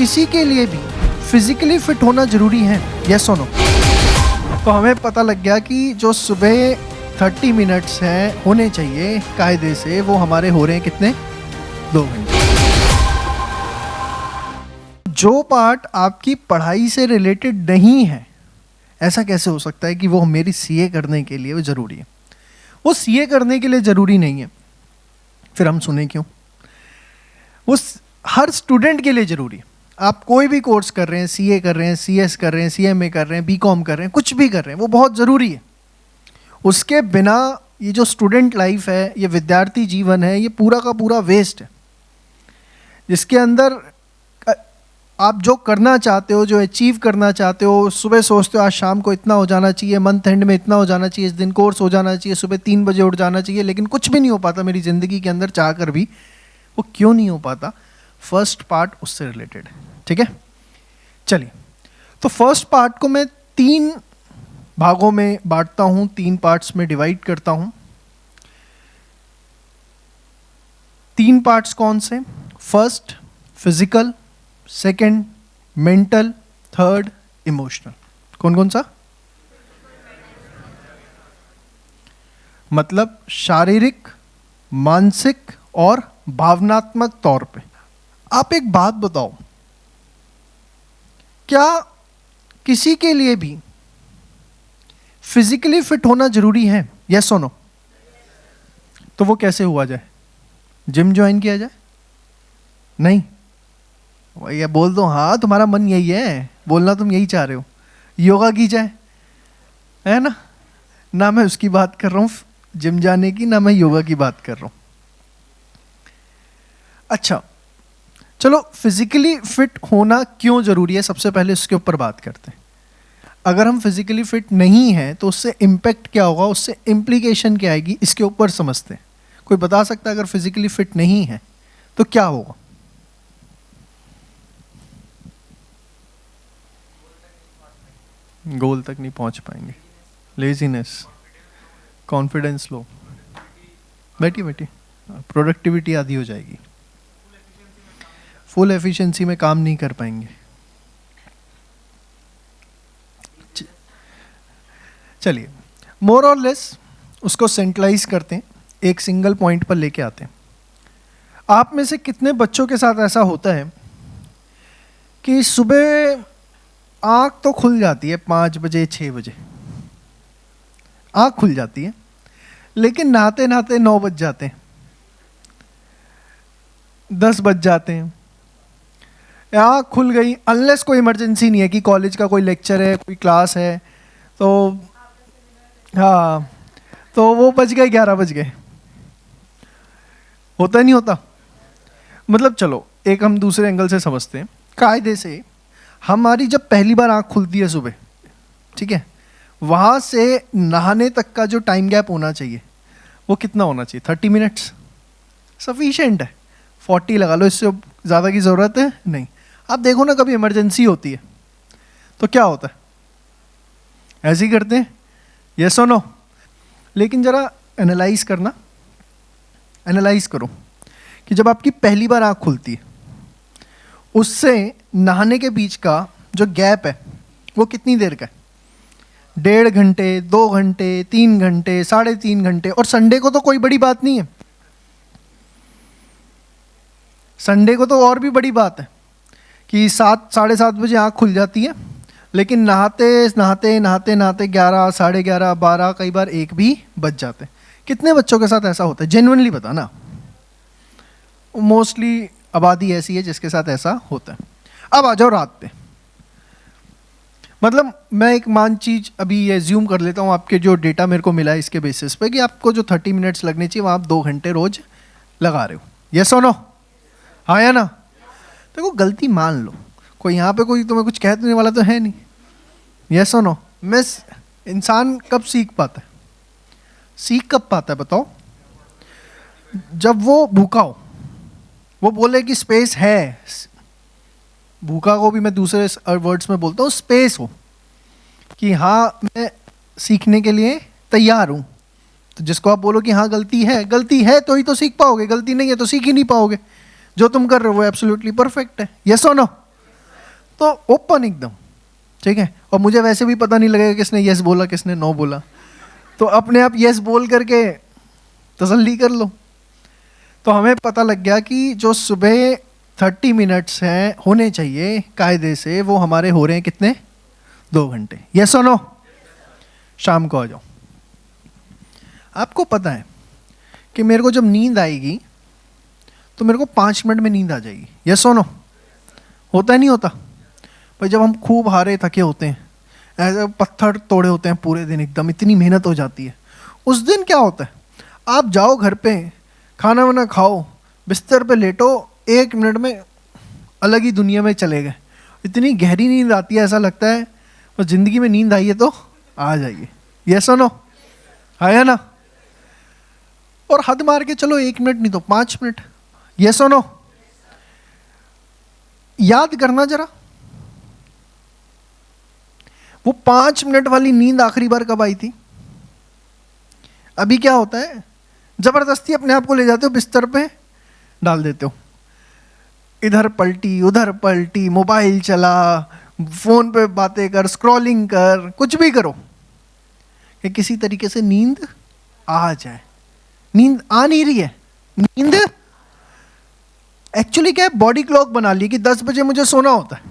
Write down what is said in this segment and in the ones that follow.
किसी के लिए भी फिजिकली फिट होना जरूरी है, यस और नो? तो हमें पता लग गया कि जो सुबह 30 मिनट्स हैं होने चाहिए कायदे से, वो हमारे हो रहे हैं कितने? 2 घंटे। जो पार्ट आपकी पढ़ाई से रिलेटेड नहीं है, ऐसा कैसे हो सकता है कि वो मेरी सीए करने के लिए वो ज़रूरी है? वो सीए करने के लिए ज़रूरी नहीं है, फिर हम सुने क्यों? वो हर स्टूडेंट के लिए ज़रूरी है। आप कोई भी कोर्स कर रहे हैं, सीए कर रहे हैं, सीएस कर रहे हैं, सीएमए कर रहे हैं, बीकॉम कर रहे हैं, कुछ भी कर रहे हैं, वो बहुत ज़रूरी है। उसके बिना ये जो स्टूडेंट लाइफ है, ये विद्यार्थी जीवन है, ये पूरा का पूरा वेस्ट है। जिसके अंदर आप जो करना चाहते हो, जो अचीव करना चाहते हो, सुबह सोचते हो आज शाम को इतना हो जाना चाहिए, मंथ एंड में इतना हो जाना चाहिए, इस दिन कोर्स हो जाना चाहिए, सुबह 3 बजे उठ जाना चाहिए, लेकिन कुछ भी नहीं हो पाता मेरी ज़िंदगी के अंदर चाह कर भी। वो क्यों नहीं हो पाता? फर्स्ट पार्ट उससे रिलेटेड है, ठीक है? चलिए, तो फर्स्ट पार्ट को मैं 3 भागों में बांटता हूँ, 3 पार्ट्स में डिवाइड करता हूँ। 3 पार्ट्स कौन से? First physical, second mental, third emotional. कौन कौन सा? मतलब शारीरिक, मानसिक और भावनात्मक तौर पे। आप एक बात बताओ, क्या किसी के लिए भी फिजिकली फिट होना जरूरी है, यस और नो? तो वो कैसे हुआ जाए? जिम ज्वाइन किया जाए? नहीं, भैया बोल दो हाँ, तुम्हारा मन यही है, बोलना तुम यही चाह रहे हो। योगा की जाए, है ना? ना मैं उसकी बात कर रहा हूँ जिम जाने की, ना मैं योगा की बात कर रहा हूँ। अच्छा चलो, फिजिकली फिट होना क्यों जरूरी है, सबसे पहले उसके ऊपर बात करते हैं। अगर हम फिजिकली फिट नहीं हैं तो उससे इम्पैक्ट क्या होगा, उससे इम्प्लीकेशन क्या आएगी, इसके ऊपर समझते हैं। कोई बता सकता है अगर फिजिकली फिट नहीं है तो क्या होगा? गोल तक नहीं पहुंच पाएंगे, लेजीनेस, कॉन्फिडेंस लो, बैठी प्रोडक्टिविटी आधी हो जाएगी, फुल एफिशिएंसी में काम नहीं कर पाएंगे। चलिए, मोर और लेस उसको सेंट्रलाइज करते हैं, एक सिंगल पॉइंट पर लेके आते हैं। आप में से कितने बच्चों के साथ ऐसा होता है कि सुबह आँख तो खुल जाती है 5 बजे 6 बजे, आँख खुल जाती है, लेकिन नहाते नहाते 9 बज जाते हैं, 10 बज जाते हैं। आँख खुल गई, अनलेस कोई इमरजेंसी नहीं है कि कॉलेज का कोई लेक्चर है, कोई क्लास है, तो हाँ, तो वो बज गए 11 बज गए। होता नहीं होता? मतलब चलो एक हम दूसरे एंगल से समझते हैं। कायदे से हमारी जब पहली बार आँख खुलती है सुबह, ठीक है, वहाँ से नहाने तक का जो टाइम गैप होना चाहिए वो कितना होना चाहिए? 30 मिनट्स सफिशिएंट है। 40 लगा लो, इससे ज़्यादा की ज़रूरत है नहीं। आप देखो ना, कभी इमरजेंसी होती है तो क्या होता है? ऐसे ही करते हैं, यस और नो? लेकिन ज़रा एनालाइज करना, एनालाइज करो कि जब आपकी पहली बार आँख खुलती है उससे नहाने के बीच का जो गैप है वो कितनी देर का है? 1.5 घंटे, 2 घंटे, 3 घंटे, 3.5 घंटे। और संडे को तो कोई बड़ी बात नहीं है, संडे को तो और भी बड़ी बात है कि 7, 7:30 बजे आँख खुल जाती है, लेकिन नहाते नहाते नहाते नहाते 11, 11:30, 12, कई बार 1 भी बज जाते हैं। कितने बच्चों के साथ ऐसा होता है? जेन्युइनली बताना। मोस्टली आबादी ऐसी है जिसके साथ ऐसा होता है। अब आ जाओ रात पे। मतलब मैं एक मान चीज अभी एज्यूम कर लेता हूँ, आपके जो डेटा मेरे को मिला है इसके बेसिस पे, कि आपको जो 30 मिनट्स लगने चाहिए वहाँ आप 2 घंटे रोज लगा रहे हो, यस और नो? हाँ या ना? देखो, गलती मान लो, कोई यहाँ पे कोई तुम्हें कुछ कह देने वाला तो है नहीं, यस और नो? इंसान कब सीख पाता है? सीख कब पाता है बताओ? जब वो भूखा हो, वो बोले कि स्पेस है। भूखा को भी मैं दूसरे वर्ड्स में बोलता हूँ, स्पेस हो कि हाँ मैं सीखने के लिए तैयार हूँ। तो जिसको आप बोलो कि हाँ गलती है तो ही तो सीख पाओगे, गलती नहीं है तो सीख ही नहीं पाओगे। जो तुम कर रहे हो वो एब्सोल्युटली परफेक्ट है, यस और नो? तो ओपन एकदम, ठीक है। और मुझे वैसे भी पता नहीं लगेगा किसने यस बोला किसने नो बोला, तो अपने आप यस बोल करके तसल्ली कर लो। तो हमें पता लग गया कि जो सुबह 30 मिनट्स हैं होने चाहिए कायदे से, वो हमारे हो रहे हैं कितने, 2 घंटे। यस और नो? शाम को आ जाओ। आपको पता है कि मेरे को जब नींद आएगी तो मेरे को 5 मिनट में नींद आ जाएगी। यस और नो? होता है नहीं होता? भाई जब हम खूब हारे थके होते हैं, ऐसे पत्थर तोड़े होते हैं पूरे दिन, एकदम इतनी मेहनत हो जाती है, उस दिन क्या होता है, आप जाओ घर पे, खाना वाना खाओ, बिस्तर पे लेटो, 1 मिनट में अलग ही दुनिया में चले गए। इतनी गहरी नींद आती है, ऐसा लगता है और ज़िंदगी में नींद आई है तो आ जाइए। यस और नो? आया ना? और हद मार के चलो 1 मिनट नहीं तो 5 मिनट। यस और नो? याद करना जरा, वो 5 मिनट वाली नींद आखिरी बार कब आई थी? अभी क्या होता है, जबरदस्ती अपने आप को ले जाते हो, बिस्तर पे डाल देते हो, इधर पलटी उधर पलटी, मोबाइल चला, फोन पे बातें कर, स्क्रॉलिंग कर, कुछ भी करो कि किसी तरीके से नींद आ जाए। नींद आ नहीं रही है। नींद एक्चुअली क्या है, बॉडी क्लॉक बना ली कि 10 बजे मुझे सोना होता है,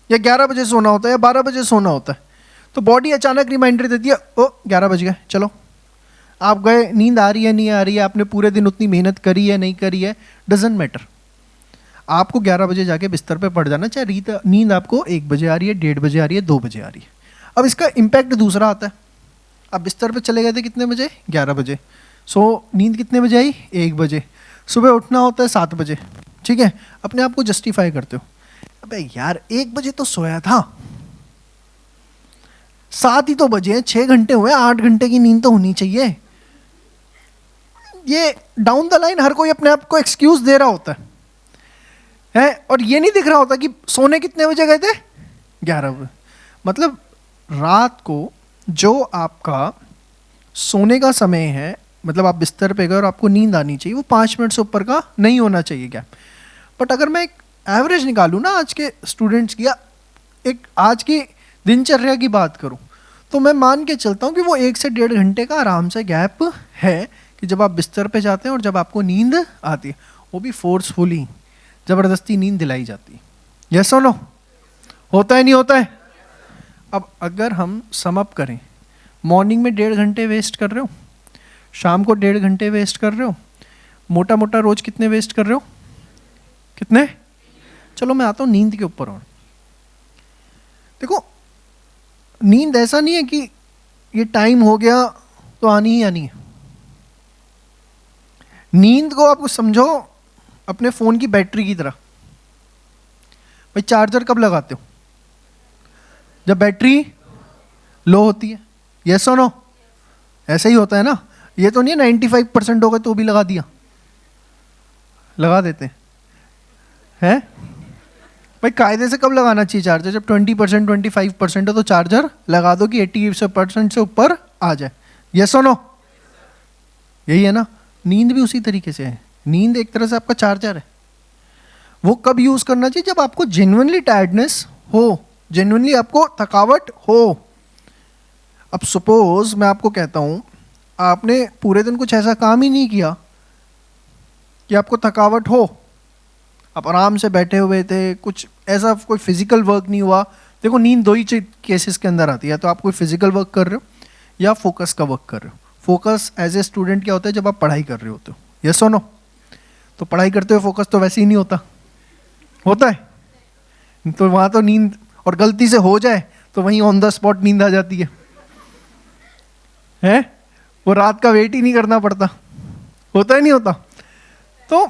या 11 बजे सोना होता है, या 12 बजे सोना होता है। तो बॉडी अचानक रिमाइंडर देती है, ओ 11 बज गए, चलो। आप गए, नींद आ रही है नहीं आ रही है, आपने पूरे दिन उतनी मेहनत करी है नहीं करी है, डजेंट मैटर। आपको 11 बजे जाके बिस्तर पे पड़ जाना, चाहे नींद आपको 1 बजे आ रही है, 1:30 बजे आ रही है, 2 बजे आ रही है। अब इसका इम्पैक्ट दूसरा आता है, आप बिस्तर पे चले गए थे कितने बजे, 11 बजे, सो नींद कितने बजे आई, 1 बजे, सुबह उठना होता है 7 बजे, ठीक है। अपने आप को जस्टिफाई करते हो, अबे यार 1 बजे तो सोया था, 7 ही तो बजे हैं, 6 घंटे हुए, 8 घंटे की नींद तो होनी चाहिए। ये डाउन द लाइन हर कोई अपने आप को एक्सक्यूज दे रहा होता है, और ये नहीं दिख रहा होता कि सोने कितने बजे गए थे, 11 बजे। मतलब रात को जो आपका सोने का समय है, मतलब आप बिस्तर पे गए और आपको नींद आनी चाहिए, वो 5 मिनट से ऊपर का नहीं होना चाहिए गैप। बट अगर मैं एक एवरेज निकालूँ ना आज के स्टूडेंट्स की, या एक आज की दिनचर्या की बात करूँ, तो मैं मान के चलता हूँ कि वो 1 से 1.5 घंटे का आराम से गैप है कि जब आप बिस्तर पे जाते हैं और जब आपको नींद आती है, वो भी फोर्सफुली, ज़बरदस्ती नींद दिलाई जाती है। यस और नो? होता है नहीं होता है? अब अगर हम सम अप करें, मॉर्निंग में 1.5 घंटे वेस्ट कर रहे हो, शाम को 1.5 घंटे वेस्ट कर रहे हो, मोटा मोटा रोज कितने वेस्ट कर रहे हो, कितने? चलो मैं आता हूँ नींद के ऊपर। और देखो, नींद ऐसा नहीं है कि ये टाइम हो गया तो आनी ही आनी है। नींद को आप समझो अपने फ़ोन की बैटरी की तरह। भाई चार्जर कब लगाते हो? जब बैटरी लो होती है। यस और नो? ऐसा ही होता है ना? ये तो नहीं है 95% हो गए तो भी लगा दिया, लगा देते हैं। भाई कायदे से कब लगाना चाहिए चार्जर? जब 20% 25% हो तो चार्जर लगा दो कि 80% से ऊपर आ जाए। यस और नो? यही है ना? नींद भी उसी तरीके से है। नींद एक तरह से आपका चार्जर है। वो कब यूज करना चाहिए? जब आपको जेन्युइनली टायर्डनेस हो, जेन्युइनली आपको थकावट हो। अब सपोज मैं आपको कहता हूं, आपने पूरे दिन कुछ ऐसा काम ही नहीं किया कि आपको थकावट हो, आप आराम से बैठे हुए थे, कुछ ऐसा कोई फिजिकल वर्क नहीं हुआ। देखो नींद 2 ही केसेस के अंदर आती है, तो आप कोई फिजिकल वर्क कर रहे हो या फोकस का वर्क कर रहे हो। फोकस एज ए स्टूडेंट क्या होता है? जब आप पढ़ाई कर रहे होते हो। यस और नो? तो पढ़ाई करते हुए फोकस तो वैसे ही नहीं होता, होता है? तो वहाँ तो नींद, और गलती से हो जाए तो वहीं ऑन द स्पॉट नींद आ जाती है? वो रात का वेट ही नहीं करना पड़ता। होता है नहीं होता? तो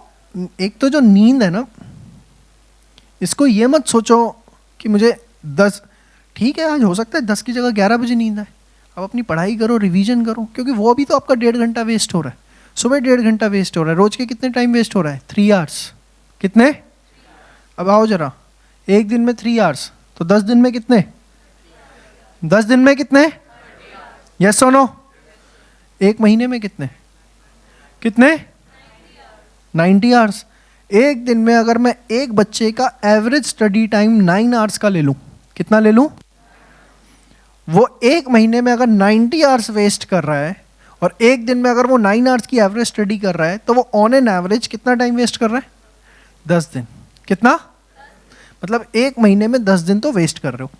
एक तो जो नींद है ना, इसको ये मत सोचो कि मुझे 10, ठीक है आज हो सकता है 10 की जगह 11 बजे नींद आए, अब अपनी पढ़ाई करो, रिवीजन करो, क्योंकि वो भी तो आपका 1.5 घंटा वेस्ट हो रहा है। सुबह 1.5 घंटा वेस्ट हो रहा है, रोज के कितने टाइम वेस्ट हो रहा है? 3 आवर्स। कितने? अब आओ जरा, एक दिन में 3 आवर्स, तो 10 दिन में कितने? 10 दिन में कितने? यस और नो? एक महीने में कितने? कितने? 90 आवर्स। एक दिन में अगर मैं एक बच्चे का एवरेज स्टडी टाइम 9 आवर्स का ले लूं, कितना ले लूं? वो एक महीने में अगर 90 आवर्स वेस्ट कर रहा है और एक दिन में अगर वो 9 आवर्स की एवरेज स्टडी कर रहा है, तो वो ऑन एन एवरेज कितना टाइम वेस्ट कर रहा है? 10 दिन। कितना? मतलब एक महीने में 10 दिन तो वेस्ट कर रहे हो।